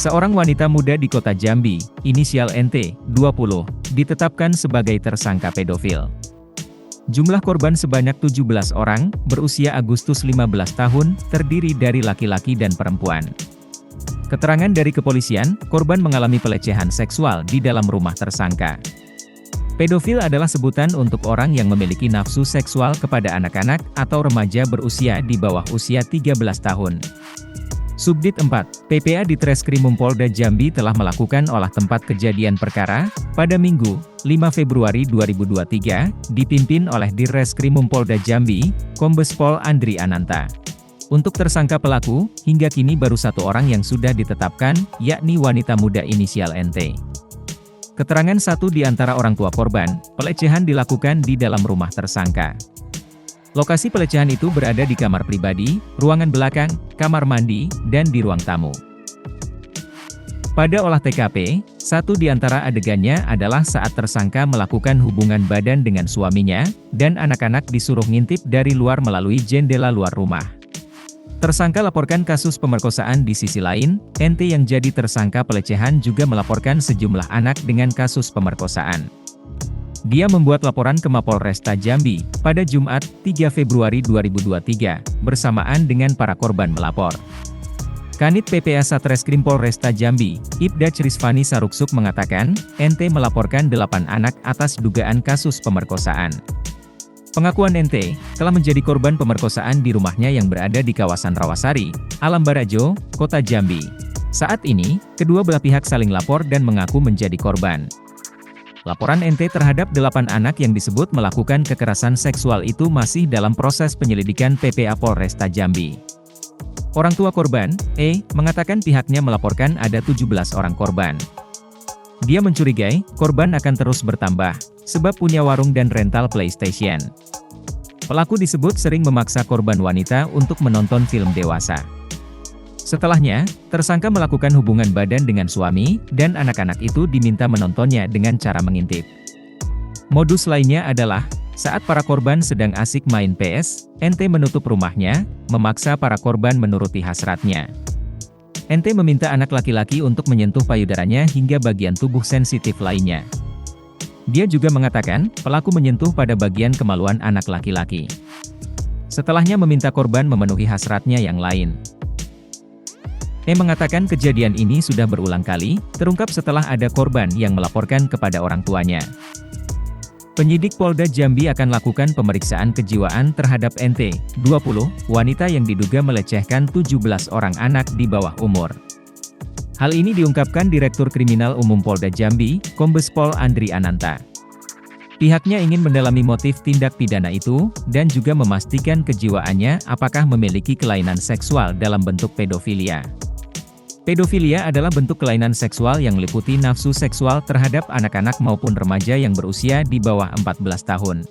Seorang wanita muda di kota Jambi, inisial NT, 20, ditetapkan sebagai tersangka pedofil. Jumlah korban sebanyak 17 orang, berusia Agustus 15 tahun, terdiri dari laki-laki dan perempuan. Keterangan dari kepolisian, korban mengalami pelecehan seksual di dalam rumah tersangka. Pedofil adalah sebutan untuk orang yang memiliki nafsu seksual kepada anak-anak atau remaja berusia di bawah usia 13 tahun. Subdit 4, PPA di Treskrimum Polda Jambi telah melakukan olah tempat kejadian perkara, pada Minggu, 5 Februari 2023, dipimpin oleh Dirreskrimum Polda Jambi, Kombes Pol Andri Ananta. Untuk tersangka pelaku, hingga kini baru satu orang yang sudah ditetapkan, yakni wanita muda inisial NT. Keterangan satu di antara orang tua korban, pelecehan dilakukan di dalam rumah tersangka. Lokasi pelecehan itu berada di kamar pribadi, ruangan belakang, kamar mandi, dan di ruang tamu. Pada olah TKP, satu di antara adegannya adalah saat tersangka melakukan hubungan badan dengan suaminya, dan anak-anak disuruh ngintip dari luar melalui jendela luar rumah. Tersangka laporkan kasus pemerkosaan di sisi lain, NT yang jadi tersangka pelecehan juga melaporkan sejumlah anak dengan kasus pemerkosaan. Dia membuat laporan ke Mapolresta Jambi, pada Jumat, 3 Februari 2023, bersamaan dengan para korban melapor. Kanit PPA Satreskrim Polresta Jambi, Ibda Crisvani Saruksuk mengatakan, NT melaporkan 8 anak atas dugaan kasus pemerkosaan. Pengakuan NT, telah menjadi korban pemerkosaan di rumahnya yang berada di kawasan Rawasari, Alam Barajo, Kota Jambi. Saat ini, kedua belah pihak saling lapor dan mengaku menjadi korban. Laporan NT terhadap 8 anak yang disebut melakukan kekerasan seksual itu masih dalam proses penyelidikan PPA Polresta Jambi. Orang tua korban, mengatakan pihaknya melaporkan ada 17 orang korban. Dia mencurigai, korban akan terus bertambah, sebab punya warung dan rental PlayStation. Pelaku disebut sering memaksa korban wanita untuk menonton film dewasa. Setelahnya, tersangka melakukan hubungan badan dengan suami, dan anak-anak itu diminta menontonnya dengan cara mengintip. Modus lainnya adalah, saat para korban sedang asik main PS, NT menutup rumahnya, memaksa para korban menuruti hasratnya. NT meminta anak laki-laki untuk menyentuh payudaranya hingga bagian tubuh sensitif lainnya. Dia juga mengatakan, pelaku menyentuh pada bagian kemaluan anak laki-laki. Setelahnya meminta korban memenuhi hasratnya yang lain. Mengatakan kejadian ini sudah berulang kali, terungkap setelah ada korban yang melaporkan kepada orang tuanya. Penyidik Polda Jambi akan lakukan pemeriksaan kejiwaan terhadap NT, 20, wanita yang diduga melecehkan 17 orang anak di bawah umur. Hal ini diungkapkan Direktur Kriminal Umum Polda Jambi, Kombes Pol Andri Ananta. Pihaknya ingin mendalami motif tindak pidana itu, dan juga memastikan kejiwaannya apakah memiliki kelainan seksual dalam bentuk pedofilia. Pedofilia adalah bentuk kelainan seksual yang meliputi nafsu seksual terhadap anak-anak maupun remaja yang berusia di bawah 14 tahun.